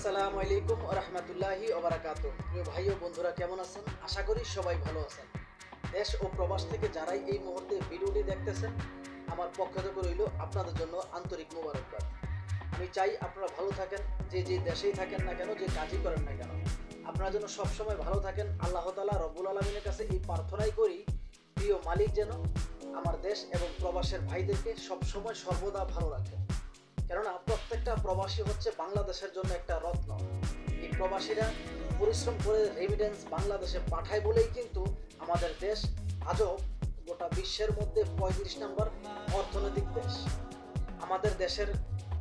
আসসালামু আলাইকুম ওয়া রাহমাতুল্লাহি ওয়া বারাকাতুহু। প্রিয় ভাই ও বন্ধুরা কেমন আছেন? আশা করি সবাই ভালো আছেন। দেশ ও প্রবাস থেকে যারাই এই মুহূর্তে ভিডিওটি দেখতেছেন, আমার পক্ষ থেকে রইল আপনাদের জন্য আন্তরিক মোবারকবাদ। আমি চাই আপনারা ভালো থাকেন, যে দেশেই থাকেন না কেন, যে কাজই করেন না কেন, আপনারা যেন সবসময় ভালো থাকেন। আল্লাহ তাআলা রব্বুল আলামিনের কাছে এই প্রার্থনাই করি, প্রিয় মালিক যেন আমার দেশ এবং প্রবাসের ভাইদেরকে সবসময় সর্বদা ভালো রাখে। কেননা প্রত্যেকটা প্রবাসী হচ্ছে বাংলাদেশের জন্য একটা রত্ন। এই প্রবাসীরা পরিশ্রম করে রেমিটেন্স বাংলাদেশে পাঠায় বলেই কিন্তু আমাদের দেশ আজও গোটা বিশ্বের মধ্যে 35 নম্বর অর্থনৈতিক দেশ। আমাদের দেশের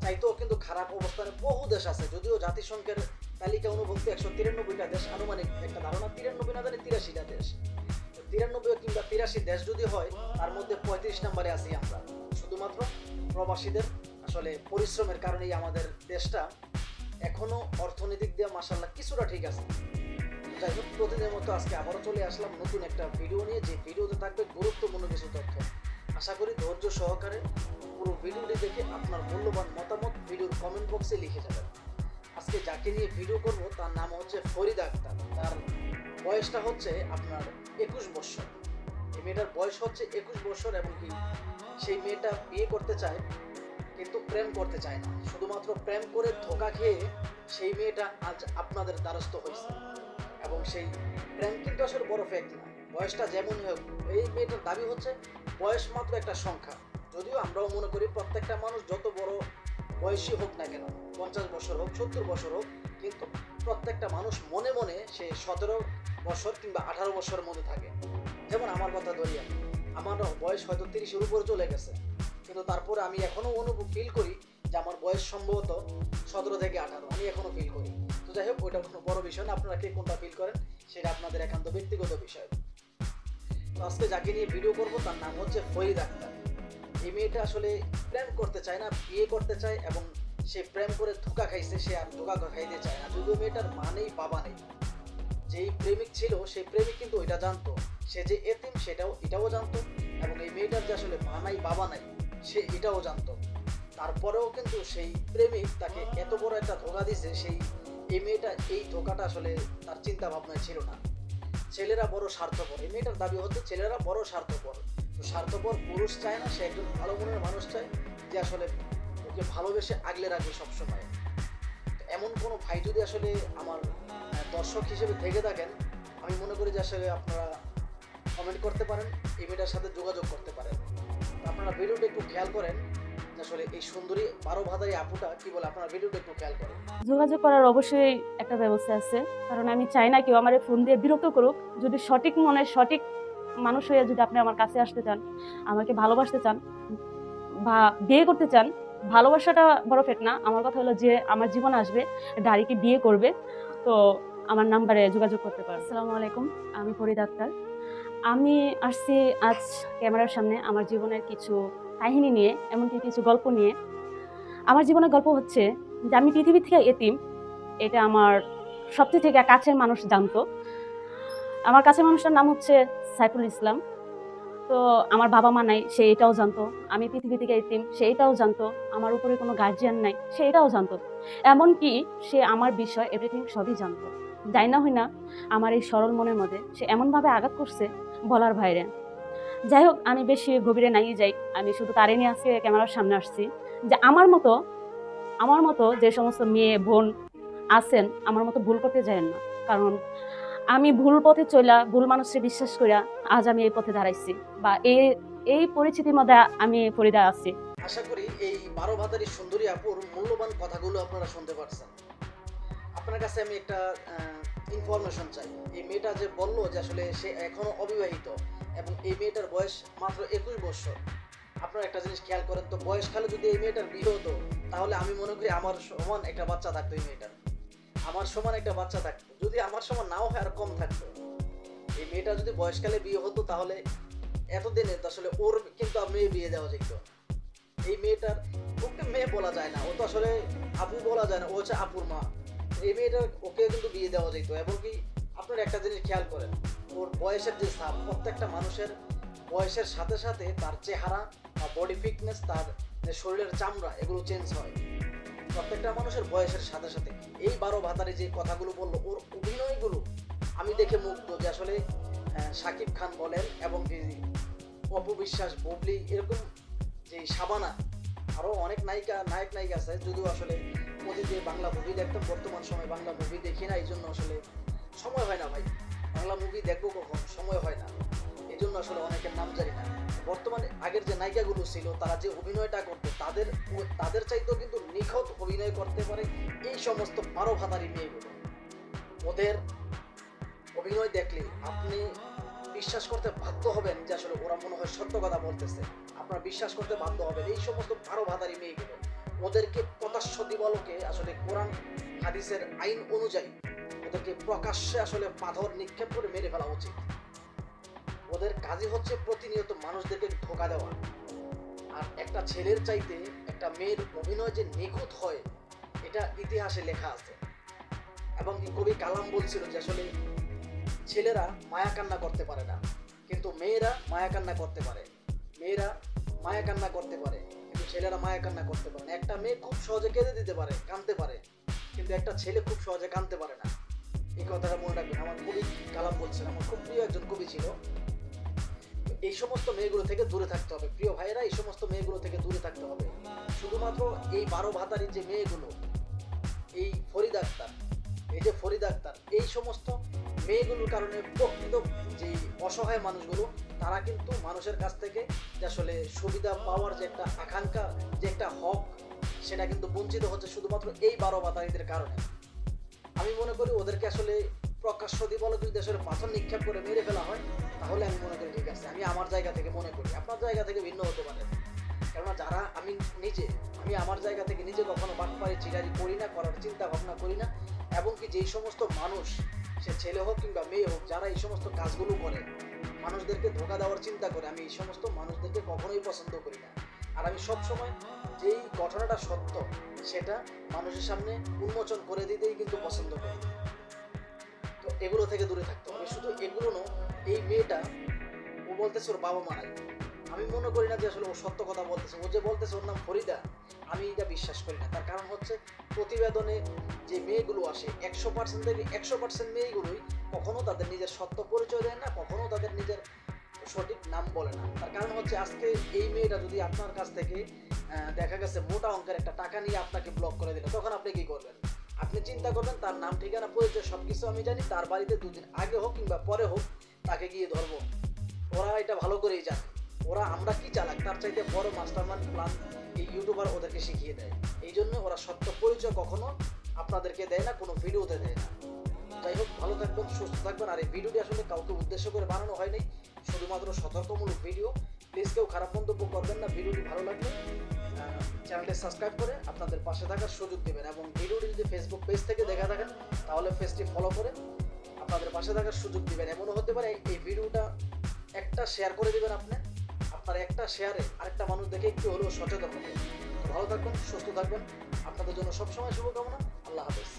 চাইতেও কিন্তু খারাপ অবস্থানে বহু দেশ আছে, যদিও জাতিসংঘের তালিকা অনুভুক্ত 193টা দেশ, আনুমানিক একটা ধারণা 93 না জানি 83টা দেশ। 93 কিংবা 83 দেশ যদি হয়, তার মধ্যে 35 নম্বরে আছি আমরা। শুধুমাত্র প্রবাসীদের আসলে পরিশ্রমের কারণেই আমাদের দেশটা এখনো অর্থনৈতিক দিয়ে মাশাআল্লাহ কিছুটা ঠিক আছে। যাই হোক, প্রতিদিনের মতো আজকে আবারও চলে আসলাম নতুন একটা ভিডিও নিয়ে, যে ভিডিওতে থাকবে গুরুত্বপূর্ণ কিছু তথ্য। আশা করি ধৈর্য সহকারে পুরো ভিডিওটি দেখে আপনার মূল্যবান মতামত ভিডিওর কমেন্ট বক্সে লিখে যাবেন। আজকে যাকে নিয়ে ভিডিও করব তার নাম হচ্ছে ফরিদা আক্তার। তার বয়সটা হচ্ছে আপনার 21 বছর। এই মেয়েটার বয়স হচ্ছে 21 বছর এবং কি সেই মেয়েটা বিয়ে করতে চায় কিন্তু প্রেম করতে চায় না। শুধুমাত্র প্রেম করে ধোঁকা খেয়ে সেই মেয়েটা আজ আপনাদের দ্বারস্থ হয়েছে। এবং সেই প্রেম কিন্তু আসলে বড় ফ্যাক্ট না, বয়সটা যেমনই হোক। এই মেয়েটার দাবি হচ্ছে বয়স মাত্র একটা সংখ্যা। যদিও আমরাও মনে করি প্রত্যেকটা মানুষ যত বড় বয়সী হোক না কেন, 50 বছর হোক 70 বছর হোক, কিন্তু প্রত্যেকটা মানুষ মনে মনে সে 17 বছর কিংবা 18 বছরের মধ্যে থাকে। যেমন আমার কথা ধরি, আমার বয়স হয়তো 30-এর উপরে চলে গেছে, কিন্তু তারপরে আমি এখনো ফিল করি যে আমার বয়স সম্ভবত 17 থেকে 18 আমি এখনো ফিল করি। তো যাই হোক, ওইটা কোনো বড় বিষয় না। আপনারা কে কোনটা ফিল করেন সেটা আপনাদের একান্ত ব্যক্তিগত বিষয়। তো আজকে যাকে নিয়ে ভিডিও করব তার নাম হচ্ছে ফরিদা আক্তার। এই মেয়েটা আসলে প্রেম করতে চায় না, বিয়ে করতে চায় এবং সে প্রেম করে ধোঁকা খাইছে, সে আর ধোঁকা খাইতে চায় না। যদিও মেয়েটার মা নেই, বাবা নেই। যেই প্রেমিক ছিল সেই প্রেমিক কিন্তু এটা জানতো, সে যে এতিম এটাও জানতো, এবং এই মেয়েটার যে আসলে মা নাই বাবা নাই সে এটাও জানতো। তারপরেও কিন্তু সেই প্রেমিক তাকে এত বড় একটা ধোঁকা দিছে, এই মেয়েটা এই ধোঁকাটা আসলে তার চিন্তা ভাবনায় ছিল না। ছেলেরা বড় স্বার্থপর। এই মেয়েটার দাবি হচ্ছে ছেলেরা বড় স্বার্থপর। তো স্বার্থপর পুরুষ চায় না, সে একজন ভালো মনের মানুষ চায় যে আসলে ওকে ভালোবেসে আগলে রাখবে সবসময়। এমন কোনো ভাই যদি আসলে আমার দর্শক হিসেবে থেকে থাকেন, আমি মনে করি যে আসলে আপনারা কমেন্ট করতে পারেন, এই মেয়েটার সাথে যোগাযোগ করতে পারেন। আপনারা ভিডিওটা একটু খেয়াল করেন যে আসলে এই সুন্দরী 12 ভাতারি আপুটা কি বলে। আপনারা ভিডিওটা একটু খেয়াল করেন। যোগাযোগ করার অবশ্যই একটা ব্যবস্থা আছে, কারণ আমি চাই না কেউ আমার ফোন দিয়ে বিরক্ত করুক। যদি সঠিক মনে সঠিক মানুষ হয়ে যদি আপনি আমার কাছে আসতে চান, আমাকে ভালোবাসতে চান বা বিয়ে করতে চান, ভালোবাসাটা বড় ফেট না, আমার কথা হলো যে আমার জীবন আসবে, গাড়িকে বিয়ে করবে, তো আমার নাম্বারে যোগাযোগ করতে পারেন। আসসালামু আলাইকুম, আমি ফরিদা আক্তার। আমি আসছি আজ ক্যামেরার সামনে আমার জীবনের কিছু কাহিনী নিয়ে, এমনকি কিছু গল্প নিয়ে। আমার জীবনের গল্প হচ্ছে যে আমি পৃথিবী থেকে এতিম, এটা আমার সবচেয়ে থেকে কাছের মানুষ জানতো। আমার কাছের মানুষটার নাম হচ্ছে সাইফুল ইসলাম। তো আমার বাবা মা নাই, সে এটাও জানতো। আমি পৃথিবী থেকে এতিম, সে এটাও জানতো। আমার উপরে কোনো গার্জিয়ান নাই, সে এটাও জানতো। এমনকি সে আমার বিষয় এভরিথিং সবই জানতো। যাই না হই না আমার এই সরল মনের মধ্যে সে এমনভাবে আঘাত করছে বলার বাইরে। যাই হোক, আমি বেশি গভীরে নাই যাই, আমি শুধু তারে নিয়ে আজকে ক্যামেরার সামনে আসছি যে আমার মতো যে সমস্ত মেয়ে বোন আছেন, আমার মতো ভুল করতে যায়েন না। কারণ আমি ভুল পথে চলা, ভুল মানুষকে বিশ্বাস করিয়া আজ আমি এই পথে দাঁড়াইছি, বা এই পরিস্থিতির মধ্যে আমি ফরিদা আছি। আশা করি এই 12 ভাতারি সুন্দরী আপুর মূল্যবান কথাগুলো আপনারা শুনতে পারছেন। আপনার কাছে আমি একটা ইনফরমেশন চাই। এই মেয়েটা যে বললো যে আসলে সে এখনো অবিবাহিত এবং এই মেয়েটার বয়স মাত্র 21 বছর। আপনারা একটা জিনিস খেয়াল করেন তো, বয়সকালে যদি এই মেয়েটার বিয়ে হতো, তাহলে আমি মনে করি আমার সমান একটা বাচ্চা থাকতো। এই মেয়েটার আমার সমান একটা বাচ্চা থাকতো, যদি আমার সমান নাও হয় আর কম থাকতো। এই মেয়েটা যদি বয়সকালে বিয়ে হতো, তাহলে এতদিনে আসলে ওর কিন্তু মেয়ে বিয়ে দেওয়া যেত। এই মেয়েটার, ওকে মেয়ে বলা যায় না, ও তো আসলে আপু বলা যায় না, ও হচ্ছে আপুর মা। এই মেয়েটার ওকে কিন্তু বিয়ে দেওয়া যেত। এবং কি আপনারা একটা জিনিস খেয়াল করেন, ওর বয়সের যে ছাপ, প্রত্যেকটা মানুষের বয়সের সাথে সাথে তার চেহারা বা বডি ফিটনেস, তার যে শরীরের চামড়া, এগুলো চেঞ্জ হয়। প্রত্যেকটা মানুষের বয়সের সাথে সাথে এই 12 ভাতারে যে কথাগুলো বললো, ওর অভিনয়গুলো আমি দেখে মুগ্ধ যে আসলে শাকিব খান বলেন এবং অপু বিশ্বাস, বুবলি, এরকম যে শাবানা, আরও অনেক নায়ক নায়িকা আছে। যদিও আসলে অতীতে বাংলা মুভি দেখতাম, বর্তমান সময় বাংলা মুভি দেখি না, এই জন্য আসলে সময় হয় না ভাই। বাংলা মুভি দেখবো কখন, সময় হয় না, এই জন্য আসলে অনেকের নাম জানি না। বর্তমানে আগের যে নায়িকাগুলো ছিল তারা যে অভিনয়টা করতো, তাদের চাইতেও কিন্তু নিখুঁত অভিনয় করতে পারে এই সমস্ত 12 ভাতারি মেয়েগুলো। ওদের অভিনয় দেখলে আপনি বিশ্বাস করতে বাধ্য হবেন যে আসলে ওরা মনে হয় সত্য কথা বলতেছে। আপনারা বিশ্বাস করতে বাধ্য হবেন এই সমস্ত 12 ভাতারি মেয়েগুলো। ওদেরকে প্রকাশ্য দিবালোকে আসলে কোরআন হাদিসের আইন অনুযায়ী ওদেরকে প্রকাশ্যে আসলে পাথর নিক্ষেপ করে মেরে ফেলা উচিত। ওদের কাজই হচ্ছে প্রতিনিয়ত মানুষদেরকে ধোঁকা দেওয়া। আর একটা ছেলের চাইতে একটা মেয়ের অভিনয় যে নিখুঁত হয়, এটা ইতিহাসে লেখা আছে। এবং কবি কালাম বলছিল যে আসলে ছেলেরা মায়া কান্না করতে পারে না, কিন্তু মেয়েরা মায়া কান্না করতে পারে। মেয়েরা মায়া কান্না করতে পারে, কিন্তু ছেলেরা মায়া কান্না করতে পারে না। একটা মেয়ে খুব সহজে কেঁদে দিতে পারে, কাঁদতে পারে, কিন্তু একটা ছেলে খুব সহজে কাঁদতে পারে না। এই কথাটা মনে রাখবেন। আমার কবি কালাম বলছেন, আমার খুব প্রিয় একজন কবি ছিল। এই সমস্ত মেয়েগুলো থেকে দূরে থাকতে হবে প্রিয় ভাইয়েরা, এই সমস্ত মেয়েগুলো থেকে দূরে থাকতে হবে। শুধুমাত্র এই 12 ভাতারি যে মেয়েগুলো, এই ফরিদ আক্তার, এই যে ফরিদ আক্তার, এই সমস্ত মেয়েগুলোর কারণে প্রকৃত যে অসহায় মানুষগুলো, তারা কিন্তু মানুষের কাছ থেকে যে আসলে সুবিধা পাওয়ার যে একটা আকাঙ্ক্ষা, যে একটা হক, সেটা কিন্তু বঞ্চিত হচ্ছে শুধুমাত্র এই 12 ভাতারিদের কারণে। আমি মনে করি ওদেরকে আসলে প্রকাশ্য দিবালোকে যদি আসলে পাথর নিক্ষেপ করে মেরে ফেলা হয়, তাহলে আমি মনে করি ঠিক আছে। আমি আমার জায়গা থেকে মনে করি, আপনার জায়গা থেকে ভিন্ন হতে পারে। কেননা যারা আমি আমার জায়গা থেকে নিজে কখনো বাটপাড়ি চিটারি করি না, করার চিন্তা ভাবনা করি না। এবং কি যেই সমস্ত মানুষ, সে ছেলে হোক কিংবা মেয়ে হোক, যারা এই সমস্ত কাজগুলো করে, মানুষদেরকে ধোঁকা দেওয়ার চিন্তা করে, আমি এই সমস্ত মানুষদেরকে কখনোই পছন্দ করি না। আর আমি সবসময় যেই ঘটনাটা সত্য, সেটা মানুষের সামনে উন্মোচন করে দিতেই কিন্তু পছন্দ করি। তো এগুলো থেকে দূরে থাকতে হবে। শুধু এগুলো নয়, এই মেয়েটা, ও বলতেছে ওর বাবা মা নাই। আমি মনে করি না যে আসলে ও সত্য কথা বলতেছে। ও যে বলতেছে ওর নাম ফরিদা, আমি এটা বিশ্বাস করি না। তার কারণ হচ্ছে প্রতিবেদনে যে মেয়েগুলো আসে, 100% থেকে 100% মেয়েগুলোই কখনো তাদের নিজের সত্য পরিচয় দেয় না, কখনো তাদের নিজের সঠিক নাম বলে না। তার কারণ হচ্ছে আজকে এই মেয়েটা যদি আপনার কাছ থেকে দেখা গেছে মোটা অঙ্কের একটা টাকা নিয়ে আপনাকে ব্লক করে দিল, তখন আপনি কি করবেন? আপনি চিন্তা করবেন তার নাম, ঠিকানা, পরিচয় সবকিছু আমি জানি, তার বাড়িতে 2 দিন আগে হোক কিংবা পরে হোক তাকে গিয়ে ধরবো। ওরা এটা ভালো করেই জানে, আমরা কি চালাক, তার চাইতে বড় মাস্টারমাইন্ড প্ল্যান এই ইউটিউবার ওদেরকে শিখিয়ে দেয়। এই জন্য ওরা সত্য পরিচয় কখনো আপনাদেরকে দেয় না, কোনো ভিডিওতে দেয় না। যাই হোক, ভালো থাকবেন, সুস্থ থাকবেন। আর এই ভিডিওটি আসলে কাউকে উদ্দেশ্য করে বানানো হয়নি, শুধুমাত্র সতর্কমূলক ভিডিও। প্লিজ কেউ খারাপ মন্তব্য করবেন না। ভিডিওটি ভালো লাগলে চ্যানেলটি সাবস্ক্রাইব করে আপনাদের পাশে থাকার সুযোগ দেবেন। এবং ভিডিওটি যদি ফেসবুক পেজ থেকে দেখা থাকেন, তাহলে পেজটি ফলো করে আপনাদের পাশে থাকার সুযোগ দিবেন। এমনও হতে পারে এই ভিডিওটা একটা শেয়ার করে দিবেন আপনি, আপনার একটা শেয়ারে আরেকটা মানুষ দেখে একটু হলেও সচেতন হবে। ভালো থাকবেন, সুস্থ থাকবেন। আপনাদের জন্য সবসময় শুভকামনা। আল্লাহ হাফেজ।